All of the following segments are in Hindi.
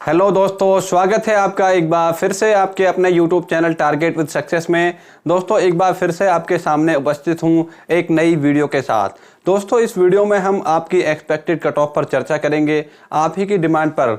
हेलो दोस्तों, स्वागत है आपका एक बार फिर से आपके अपने YouTube channel target with success में। दोस्तों एक बार फिर से आपके सामने उपस्थित हूं एक नई वीडियो के साथ। दोस्तों इस वीडियो में हम आपकी एक्सपेक्टेड कट ऑफ पर चर्चा करेंगे। आप ही की डिमांड पर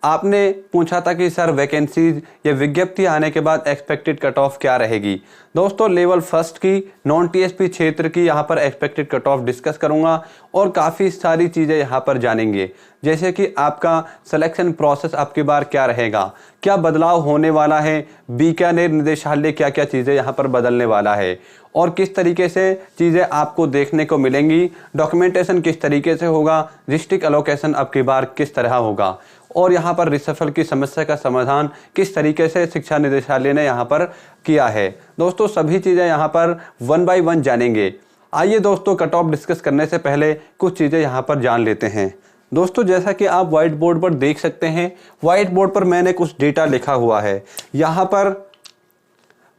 आपने पूछा था कि सर वैकेंसीज या विज्ञप्ति आने के बाद एक्सपेक्टेड कट ऑफ क्या रहेगी। दोस्तों लेवल फर्स्ट की नॉन टीएसपी क्षेत्र की यहाँ पर एक्सपेक्टेड कट ऑफ डिस्कस करूँगा और काफ़ी सारी चीज़ें यहाँ पर जानेंगे, जैसे कि आपका सिलेक्शन प्रोसेस आपकी बार क्या रहेगा, क्या बदलाव होने वाला है, बीकानेर निदेशालय क्या क्या चीज़ें यहाँ पर बदलने वाला है और किस तरीके से चीज़ें आपको देखने को मिलेंगी, डॉक्यूमेंटेशन किस तरीके से होगा, डिस्ट्रिक्ट एलोकेशन आपकी बार किस तरह होगा और यहाँ पर रिसफल की समस्या का समाधान किस तरीके से शिक्षा निदेशालय ने यहाँ पर किया है। दोस्तों सभी चीज़ें यहाँ पर वन बाय वन जानेंगे। आइए दोस्तों कट ऑफ डिस्कस करने से पहले कुछ चीज़ें यहाँ पर जान लेते हैं। दोस्तों जैसा कि आप व्हाइट बोर्ड पर देख सकते हैं, व्हाइट बोर्ड पर मैंने कुछ डेटा लिखा हुआ है। यहाँ पर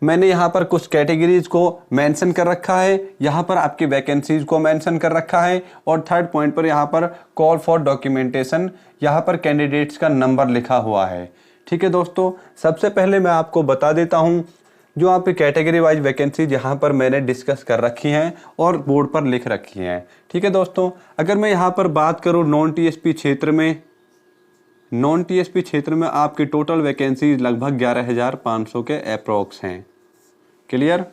मैंने यहाँ पर कुछ कैटेगरीज को मेंशन कर रखा है, यहाँ पर आपकी वैकेंसीज को मेंशन कर रखा है और थर्ड पॉइंट पर यहाँ पर कॉल फॉर डॉक्यूमेंटेशन, यहाँ पर कैंडिडेट्स का नंबर लिखा हुआ है। ठीक है दोस्तों, सबसे पहले मैं आपको बता देता हूँ जो आपकी कैटेगरी वाइज वैकेंसीज यहाँ पर मैंने डिस्कस कर रखी हैं और बोर्ड पर लिख रखी हैं। ठीक है दोस्तों, अगर मैं यहाँ पर बात करूँ नॉन टीएसपी क्षेत्र में आपकी टोटल वैकेंसीज लगभग 11,500 के अप्रोक्स हैं। क्लियर।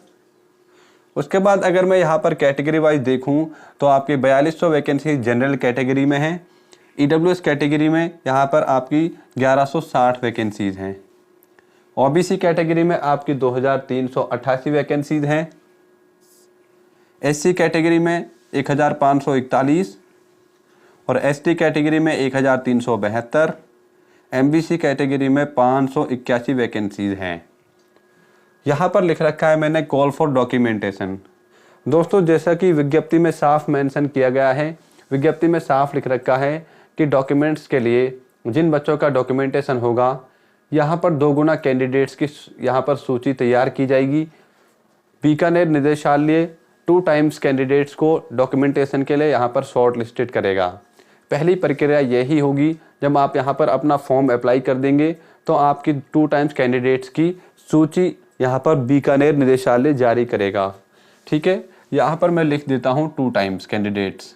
उसके बाद अगर मैं यहाँ पर कैटेगरी वाइज देखूँ तो आपकी 4200 वैकेंसी जनरल कैटेगरी में है। ईडब्ल्यूएस कैटेगरी में यहाँ पर आपकी 1160 वैकेंसीज हैं। ओबीसी कैटेगरी में आपकी 2388 वैकेंसीज हैं। एससी कैटेगरी में 1541 और एसटी कैटेगरी में 1372, एमबीसी कैटेगरी में 581 वैकेंसीज हैं। यहाँ पर लिख रखा है मैंने कॉल फॉर डॉक्यूमेंटेशन। दोस्तों जैसा कि विज्ञप्ति में साफ मेंशन किया गया है, विज्ञप्ति में साफ लिख रखा है कि डॉक्यूमेंट्स के लिए जिन बच्चों का डॉक्यूमेंटेशन होगा, यहाँ पर 2 गुना कैंडिडेट्स की यहाँ पर सूची तैयार की जाएगी। बीकानेर निदेशालय 2 टाइम्स कैंडिडेट्स को डॉक्यूमेंटेशन के लिए यहाँ पर शॉर्ट लिस्टेड करेगा। पहली प्रक्रिया यही होगी, जब आप यहाँ पर अपना फॉर्म अप्लाई कर देंगे तो आपकी 2 टाइम्स कैंडिडेट्स की सूची यहाँ पर बीकानेर निदेशालय जारी करेगा। ठीक है, यहाँ पर मैं लिख देता हूँ 2 टाइम्स कैंडिडेट्स।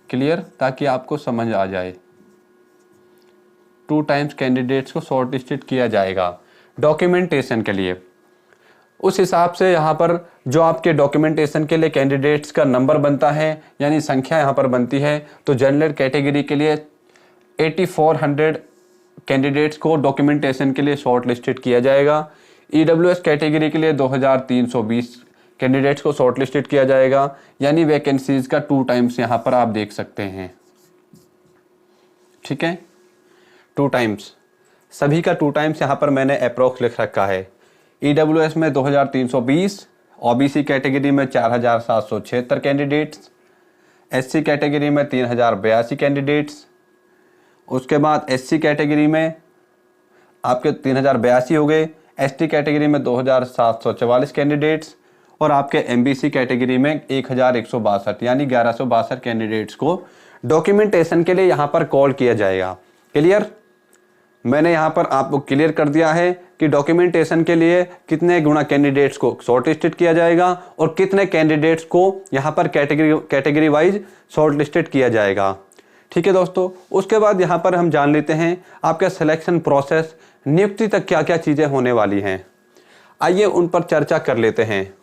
क्लियर, ताकि आपको समझ आ जाए। 2 टाइम्स कैंडिडेट्स को शॉर्ट लिस्टेड किया जाएगा डॉक्यूमेंटेशन के लिए। उस हिसाब से यहाँ पर जो आपके डॉक्यूमेंटेशन के लिए कैंडिडेट्स का नंबर बनता है, यानी संख्या यहाँ पर बनती है, तो जनरल कैटेगरी के लिए 8400 कैंडिडेट्स को डॉक्यूमेंटेशन के लिए शॉर्ट लिस्टेड किया जाएगा। ईडब्ल्यूएस कैटेगरी के लिए 2320 कैंडिडेट्स को शॉर्ट लिस्टेड किया जाएगा, यानी वैकेंसीज का 2 टाइम्स यहाँ पर आप देख सकते हैं। ठीक है, 2 टाइम्स, सभी का 2 टाइम्स यहाँ पर मैंने अप्रोक्स लिख रखा है। ईडब्ल्यूएस में 2320, ओबीसी कैटेगरी में 4776 कैंडिडेट्स, एससी कैटेगरी में 3082 कैंडिडेट्स, उसके बाद एससी कैटेगरी में आपके 3082 हो गए, एसटी कैटेगरी में 2744 कैंडिडेट्स और आपके एमबीसी कैटेगरी में 1162 यानी 1162 कैंडिडेट्स को डॉक्यूमेंटेशन के लिए यहाँ पर कॉल किया जाएगा। क्लियर, मैंने यहाँ पर आपको क्लियर कर दिया है कि डॉक्यूमेंटेशन के लिए कितने गुना कैंडिडेट्स को शॉर्ट लिस्टेड किया जाएगा और कितने कैंडिडेट्स को यहाँ पर कैटेगरी वाइज शॉर्ट लिस्टेड किया जाएगा। ठीक है दोस्तों, उसके बाद यहाँ पर हम जान लेते हैं आपका सिलेक्शन प्रोसेस, नियुक्ति तक क्या क्या चीज़ें होने वाली हैं। आइए उन पर चर्चा कर लेते हैं।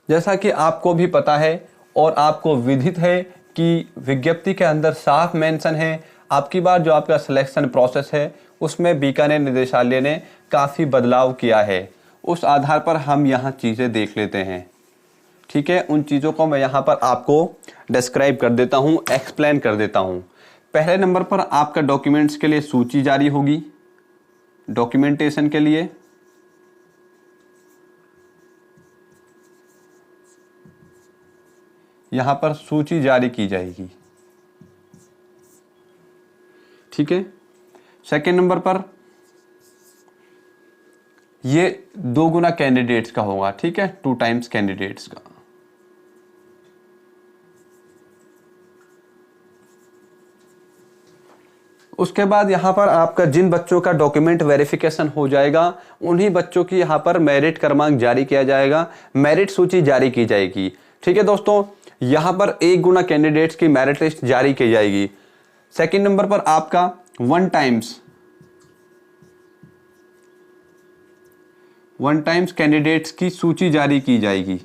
जैसा कि आपको भी पता है और आपको विदित है कि विज्ञप्ति के अंदर साफ मेंशन है, आपकी बार जो आपका सिलेक्शन प्रोसेस है उसमें बीकानेर निदेशालय ने काफ़ी बदलाव किया है। उस आधार पर हम यहाँ चीज़ें देख लेते हैं। ठीक है, उन चीज़ों को मैं यहाँ पर आपको डिस्क्राइब कर देता हूँ, एक्सप्लेन कर देता हूँ। पहले नंबर पर आपका डॉक्यूमेंट्स के लिए सूची जारी होगी। डॉक्यूमेंटेशन के लिए यहाँ पर सूची जारी की जाएगी। ठीक है, सेकेंड नंबर पर ये 2 गुना कैंडिडेट्स का होगा। ठीक है, 2 टाइम्स कैंडिडेट्स का। उसके बाद यहाँ पर आपका जिन बच्चों का डॉक्यूमेंट वेरिफिकेशन हो जाएगा उन्हीं बच्चों की यहाँ पर मेरिट क्रमांक जारी किया जाएगा, मेरिट सूची जारी की जाएगी। ठीक है दोस्तों, यहाँ पर 1 गुना कैंडिडेट्स की मेरिट लिस्ट जारी की जाएगी। सेकंड नंबर पर आपका वन टाइम्स कैंडिडेट्स की सूची जारी की जाएगी।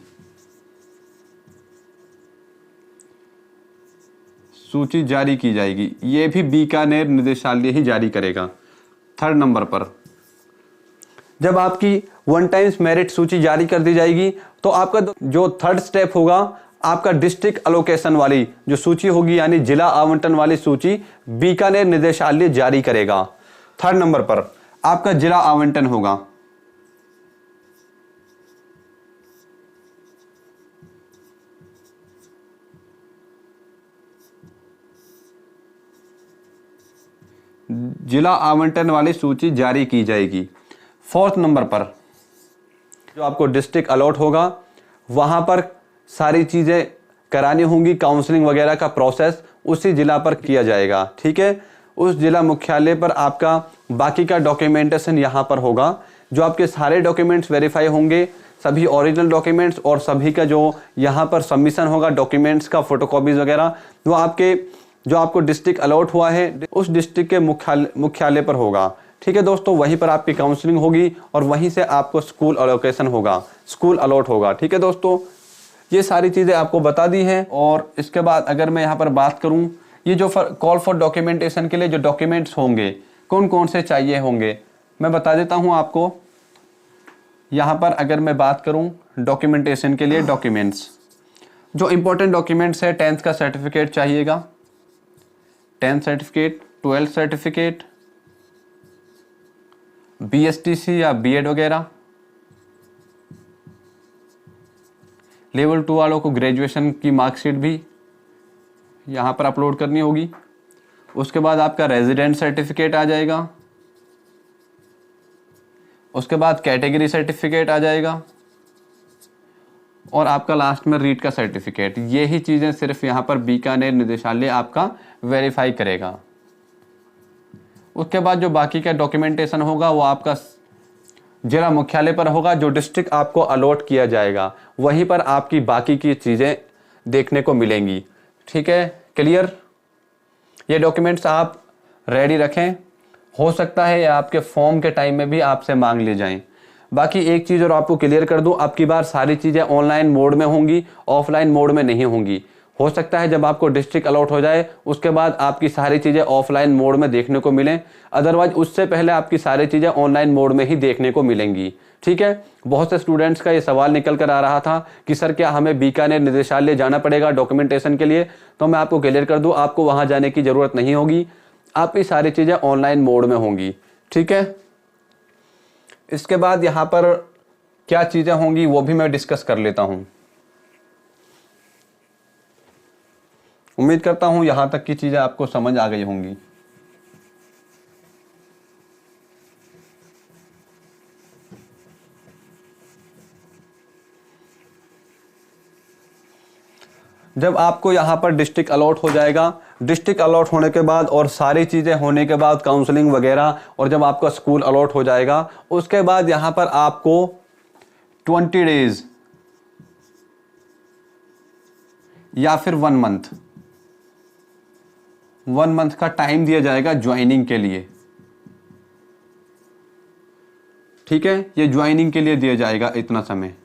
सूची जारी की जाएगी, ये भी बीकानेर निदेशालय ही जारी करेगा। थर्ड नंबर पर जब आपकी वन टाइम्स मेरिट सूची जारी कर दी जाएगी तो आपका जो थर्ड स्टेप होगा, आपका डिस्ट्रिक्ट अलोकेशन वाली जो सूची होगी यानी जिला आवंटन वाली सूची बीकानेर निदेशालय जारी करेगा। थर्ड नंबर पर आपका जिला आवंटन होगा। जिला आवंटन वाली सूची जारी की जाएगी। फोर्थ नंबर पर जो आपको डिस्ट्रिक्ट अलॉट होगा वहां पर सारी चीजें करानी होंगी, काउंसलिंग वगैरह का प्रोसेस उसी जिला पर किया जाएगा। ठीक है, उस जिला मुख्यालय पर आपका बाकी का डॉक्यूमेंटेशन यहां पर होगा। जो आपके सारे डॉक्यूमेंट्स वेरीफाई होंगे, सभी ओरिजिनल डॉक्यूमेंट्स और सभी का जो यहां पर सबमिशन होगा डॉक्यूमेंट्स का फोटोकॉपीज वगैरह, वो आपके जो आपको डिस्ट्रिक्ट अलॉट हुआ है उस डिस्ट्रिक्ट के मुख्यालय पर होगा। ठीक है दोस्तों, वहीं पर आपकी काउंसलिंग होगी और वहीं से आपको स्कूल अलोकेशन होगा, स्कूल अलॉट होगा। ठीक है दोस्तों, ये सारी चीज़ें आपको बता दी हैं। और इसके बाद अगर मैं यहाँ पर बात करूँ, ये जो कॉल फॉर डॉक्यूमेंटेशन के लिए जो डॉक्यूमेंट्स होंगे कौन कौन से चाहिए होंगे, मैं बता देता हूँ आपको। यहाँ पर अगर मैं बात करूँ डॉक्यूमेंटेशन के लिए डॉक्यूमेंट्स, जो इम्पोर्टेंट डॉक्यूमेंट्स है, 10th का सर्टिफिकेट चाहिएगा, 10th certificate, 12th certificate, BSTC या बीएड वगैरह। लेवल 2 वालों को ग्रेजुएशन की मार्कशीट भी यहाँ पर अपलोड करनी होगी। उसके बाद आपका रेजिडेंट सर्टिफिकेट आ जाएगा, उसके बाद कैटेगरी सर्टिफिकेट आ जाएगा और आपका लास्ट में रीट का सर्टिफिकेट। ये ही चीज़ें सिर्फ यहाँ पर बीकानेर निदेशालय आपका वेरीफाई करेगा। उसके बाद जो बाकी का डॉक्यूमेंटेशन होगा वो आपका जिला मुख्यालय पर होगा, जो डिस्ट्रिक्ट आपको अलॉट किया जाएगा वहीं पर आपकी बाकी की चीज़ें देखने को मिलेंगी। ठीक है, क्लियर? ये डॉक्यूमेंट्स आप रेडी रखें, हो सकता है आपके फॉर्म के टाइम में भी आपसे मांग ले जाएं। बाकी एक चीज़ और आपको क्लियर कर दूं, अब की बार सारी चीज़ें ऑनलाइन मोड में होंगी, ऑफलाइन मोड में नहीं होंगी। हो सकता है जब आपको डिस्ट्रिक्ट अलॉट हो जाए उसके बाद आपकी सारी चीज़ें ऑफलाइन मोड में देखने को मिलें, अदरवाइज उससे पहले आपकी सारी चीज़ें ऑनलाइन मोड में ही देखने को मिलेंगी। ठीक है, बहुत से स्टूडेंट्स का ये सवाल निकल कर आ रहा था कि सर क्या हमें बीकानेर निदेशालय जाना पड़ेगा डॉक्यूमेंटेशन के लिए, तो मैं आपको क्लियर कर दूं, आपको वहाँ जाने की ज़रूरत नहीं होगी, आपकी सारी चीज़ें ऑनलाइन मोड में होंगी। ठीक है, इसके बाद यहाँ पर क्या चीज़ें होंगी वो भी मैं डिस्कस कर लेता हूँ। उम्मीद करता हूँ यहाँ तक की चीज़ें आपको समझ आ गई होंगी। जब आपको यहाँ पर डिस्ट्रिक्ट अलॉट हो जाएगा, डिस्ट्रिक्ट अलॉट होने के बाद और सारी चीज़ें होने के बाद काउंसलिंग वगैरह, और जब आपका स्कूल अलॉट हो जाएगा उसके बाद यहाँ पर आपको 20 डेज या फिर 1 मंथ का टाइम दिया जाएगा ज्वाइनिंग के लिए। ठीक है, ये ज्वाइनिंग के लिए दिया जाएगा इतना समय।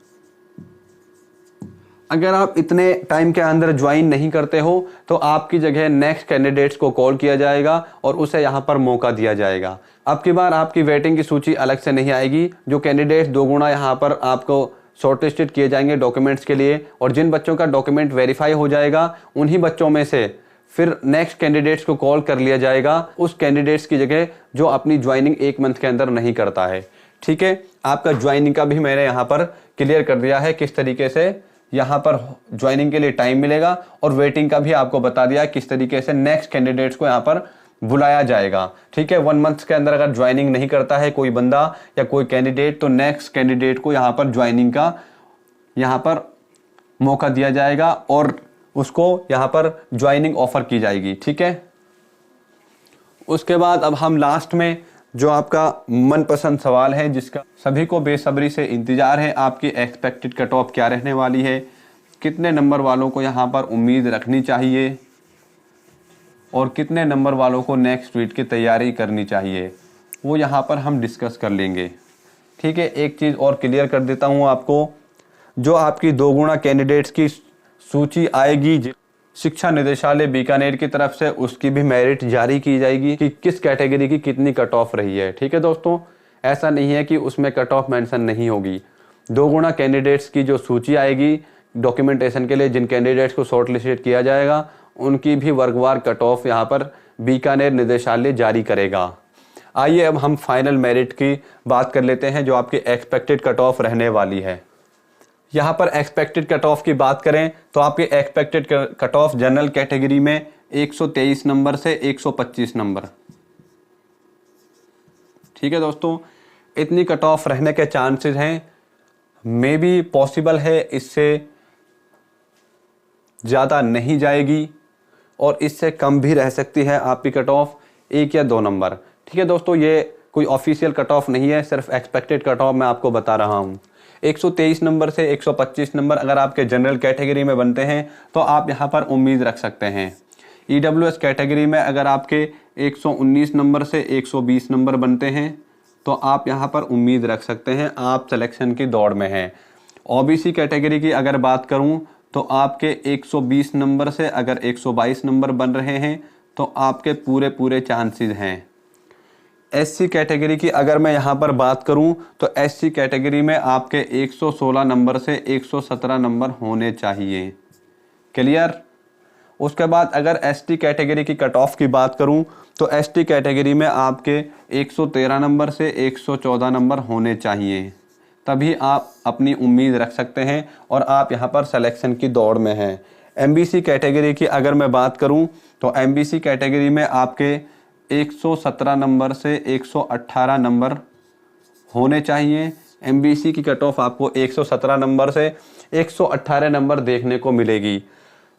अगर आप इतने टाइम के अंदर ज्वाइन नहीं करते हो तो आपकी जगह नेक्स्ट कैंडिडेट्स को कॉल किया जाएगा और उसे यहाँ पर मौका दिया जाएगा। अब की बार आपकी वेटिंग की सूची अलग से नहीं आएगी, जो कैंडिडेट्स 2 गुना यहाँ पर आपको शॉर्टलिस्टेड किए जाएंगे डॉक्यूमेंट्स के लिए, और जिन बच्चों का डॉक्यूमेंट वेरीफाई हो जाएगा उन्हीं बच्चों में से फिर नेक्स्ट कैंडिडेट्स को कॉल कर लिया जाएगा, उस कैंडिडेट्स की जगह जो अपनी ज्वाइनिंग 1 मंथ के अंदर नहीं करता है। ठीक है, आपका ज्वाइनिंग का भी मैंने यहाँ पर क्लियर कर दिया है किस तरीके से यहाँ पर ज्वाइनिंग के लिए टाइम मिलेगा, और वेटिंग का भी आपको बता दिया किस तरीके से नेक्स्ट कैंडिडेट्स को यहाँ पर बुलाया जाएगा। ठीक है, 1 मंथ के अंदर अगर ज्वाइनिंग नहीं करता है कोई बंदा या कोई कैंडिडेट तो नेक्स्ट कैंडिडेट को यहाँ पर ज्वाइनिंग का यहाँ पर मौका दिया जाएगा और उसको यहाँ पर ज्वाइनिंग ऑफर की जाएगी। ठीक है, उसके बाद अब हम लास्ट में जो आपका मनपसंद सवाल है, जिसका सभी को बेसब्री से इंतज़ार है, आपकी एक्सपेक्टेड कट ऑफ क्या रहने वाली है, कितने नंबर वालों को यहाँ पर उम्मीद रखनी चाहिए और कितने नंबर वालों को नेक्स्ट वीक की तैयारी करनी चाहिए, वो यहाँ पर हम डिस्कस कर लेंगे। ठीक है, एक चीज़ और क्लियर कर देता हूँ आपको, जो आपकी 2 गुना कैंडिडेट्स की सूची आएगी शिक्षा निदेशालय बीकानेर की तरफ से, उसकी भी मेरिट जारी की जाएगी कि किस कैटेगरी की कितनी कट ऑफ रही है। ठीक है दोस्तों, ऐसा नहीं है कि उसमें कट ऑफ मेंशन नहीं होगी। 2 गुना कैंडिडेट्स की जो सूची आएगी डॉक्यूमेंटेशन के लिए, जिन कैंडिडेट्स को शॉर्ट लिस्टेड किया जाएगा, उनकी भी वर्गवार कट ऑफ यहाँ पर बीकानेर निदेशालय जारी करेगा। आइए अब हम फाइनल मेरिट की बात कर लेते हैं, जो आपकी एक्सपेक्टेड कट ऑफ रहने वाली है। यहाँ पर एक्सपेक्टेड कट ऑफ की बात करें तो आपकी expected cut off general category में 123 नंबर से 125 नंबर। ठीक है दोस्तों, इतनी कट ऑफ रहने के चांसेस हैं, मे बी पॉसिबल है इससे ज़्यादा नहीं जाएगी और इससे कम भी रह सकती है आपकी कट ऑफ 1 या 2 नंबर। ठीक है दोस्तों, ये कोई ऑफिशियल कट ऑफ नहीं है, सिर्फ एक्सपेक्टेड कट ऑफ मैं आपको बता रहा हूँ। 123 नंबर से 125 नंबर अगर आपके जनरल कैटेगरी में बनते हैं तो आप यहाँ पर उम्मीद रख सकते हैं। EWS कैटेगरी में अगर आपके 119 नंबर से 120 नंबर बनते हैं तो आप यहाँ पर उम्मीद रख सकते हैं, आप सिलेक्शन की दौड़ में हैं। OBC कैटेगरी की अगर बात करूँ तो आपके 120 नंबर से अगर 122 नंबर बन रहे हैं तो आपके पूरे चांसेस हैं। SC कैटेगरी की अगर मैं यहाँ पर बात करूँ तो SC कैटेगरी में आपके 116 नंबर से 117 नंबर होने चाहिए। क्लियर। उसके बाद अगर ST कैटेगरी की कट ऑफ की बात करूँ तो ST कैटेगरी में आपके 113 नंबर से 114 नंबर होने चाहिए, तभी आप अपनी उम्मीद रख सकते हैं और आप यहाँ पर सिलेक्शन की दौड़ में हैं। MBC कैटेगरी की अगर मैं बात करूँ तो MBC कैटेगरी में आपके 117 नंबर से 118 नंबर होने चाहिए। MBC की कट ऑफ आपको 117 नंबर से 118 नंबर देखने को मिलेगी।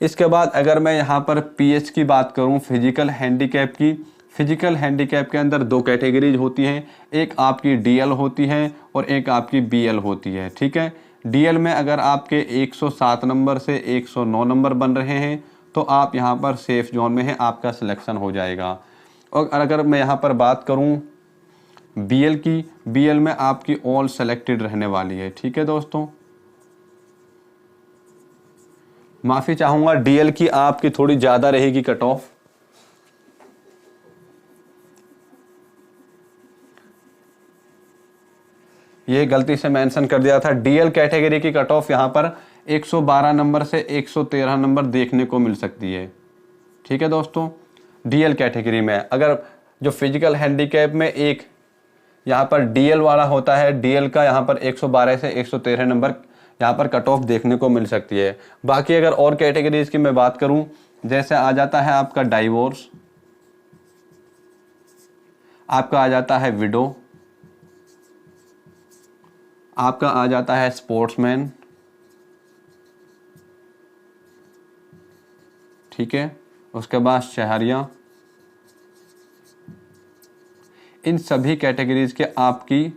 इसके बाद अगर मैं यहाँ पर PH की बात करूँ, फिजिकल हैंडीकैप की, फिजिकल हैंडीकैप के अंदर 2 कैटेगरीज होती हैं, एक आपकी DL होती है और एक आपकी BL होती है। ठीक है, DL में अगर आपके 107 नंबर से 109 नंबर बन रहे हैं तो आप यहाँ पर सेफ जोन में हैं, आपका सिलेक्शन हो जाएगा। और अगर मैं यहाँ पर बात करूँ BL की, BL में आपकी ऑल सेलेक्टेड रहने वाली है। ठीक है दोस्तों, माफ़ी चाहूँगा, DL की आपकी थोड़ी ज़्यादा रहेगी कट ऑफ। ये गलती से मेंशन कर दिया था, DL कैटेगरी की कट ऑफ यहाँ पर 112 नंबर से 113 नंबर देखने को मिल सकती है। ठीक है दोस्तों, DL कैटेगरी में अगर जो फिजिकल हैंडीकैप में एक यहाँ पर DL वाला होता है, DL का यहाँ पर 112 से 113 नंबर यहाँ पर कट ऑफ देखने को मिल सकती है। बाकी अगर और कैटेगरीज की मैं बात करूँ, जैसे आ जाता है आपका डाइवोर्स, आपका आ जाता है विडो, आपका आ जाता है स्पोर्ट्समैन। ठीक है, उसके बाद शहरिया। इन सभी कैटेगरीज के आपकी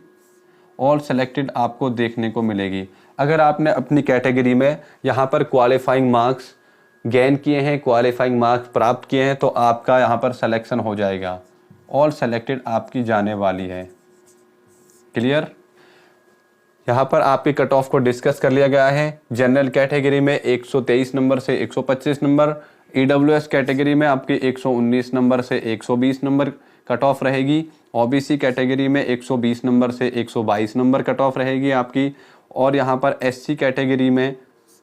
ऑल सेलेक्टेड आपको देखने को मिलेगी। अगर आपने अपनी कैटेगरी में यहाँ पर क्वालिफाइंग मार्क्स गेन किए हैं, क्वालिफाइंग मार्क्स प्राप्त किए हैं, तो आपका यहाँ पर सिलेक्शन हो जाएगा। ऑल सेलेक्टेड आपकी जाने वाली है। क्लियर। यहाँ पर आपकी कट ऑफ को डिस्कस कर लिया गया है। जनरल कैटेगरी में 123 नंबर से 125 नंबर, EWS कैटेगरी में आपकी 119 नंबर से 120 नंबर कट ऑफ रहेगी। OBC कैटेगरी में 120 नंबर से 122 नंबर कट ऑफ रहेगी आपकी। और यहाँ पर SC कैटेगरी में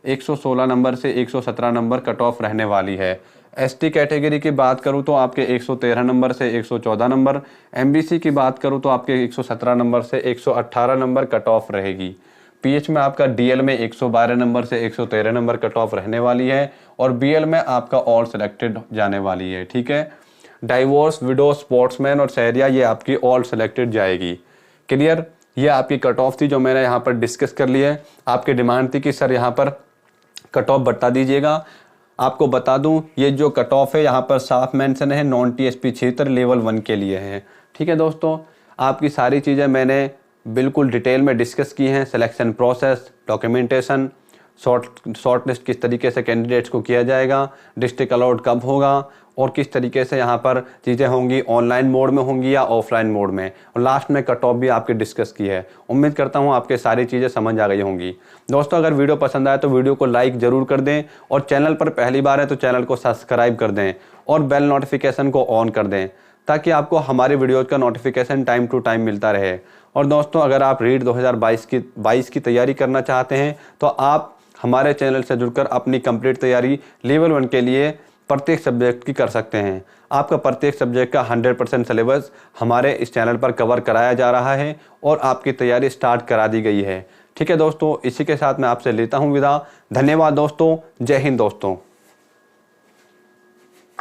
116 नंबर से 117 नंबर कट ऑफ रहने वाली है। ST कैटेगरी की बात करूँ तो आपके 113 नंबर से 114 नंबर, MBC की बात करूँ तो आपके 117 नंबर से 118 नंबर कट ऑफ रहेगी। PH में आपका DL में 112 नंबर से 113 नंबर कट ऑफ रहने वाली है और BL में आपका ऑल सेलेक्टेड जाने वाली है। ठीक है, डाइवोर्स, विडो, स्पोर्ट्समैन और शहरिया ये आपकी ऑल सेलेक्टेड जाएगी। क्लियर। ये आपकी कट ऑफ थी जो मैंने यहाँ पर डिस्कस कर ली है। आपकी डिमांड थी कि सर यहाँ पर कट ऑफ बता दीजिएगा। आपको बता दूं ये जो कट ऑफ है यहाँ पर साफ मेंशन है नॉन टीएसपी क्षेत्र लेवल 1 के लिए है। ठीक है दोस्तों, आपकी सारी चीज़ें मैंने बिल्कुल डिटेल में डिस्कस की हैं। Selection process, documentation, short list किस तरीके से कैंडिडेट्स को किया जाएगा, डिस्ट्रिक्ट अलॉट कब होगा और किस तरीके से यहाँ पर चीज़ें होंगी, ऑनलाइन मोड में होंगी या ऑफलाइन मोड में, और लास्ट में कट ऑफ भी आपके डिस्कस की है। उम्मीद करता हूँ आपके सारी चीज़ें समझ आ गई होंगी। दोस्तों अगर वीडियो पसंद आए तो वीडियो को लाइक ज़रूर कर दें और चैनल पर पहली बार है तो चैनल को सब्सक्राइब कर दें और बेल नोटिफिकेशन को ऑन कर दें ताकि आपको हमारे वीडियोज़ का नोटिफिकेशन टाइम टू टाइम मिलता रहे। और दोस्तों अगर आप रीट 2022 की तैयारी करना चाहते हैं तो आप हमारे चैनल से जुड़कर अपनी कंप्लीट तैयारी लेवल 1 के लिए प्रत्येक सब्जेक्ट की कर सकते हैं। आपका प्रत्येक सब्जेक्ट का 100% सिलेबस हमारे इस चैनल पर कवर कराया जा रहा है और आपकी तैयारी स्टार्ट करा दी गई है। ठीक है दोस्तों, इसी के साथ मैं आपसे लेता हूँ विदा। धन्यवाद दोस्तों, जय हिंद दोस्तों।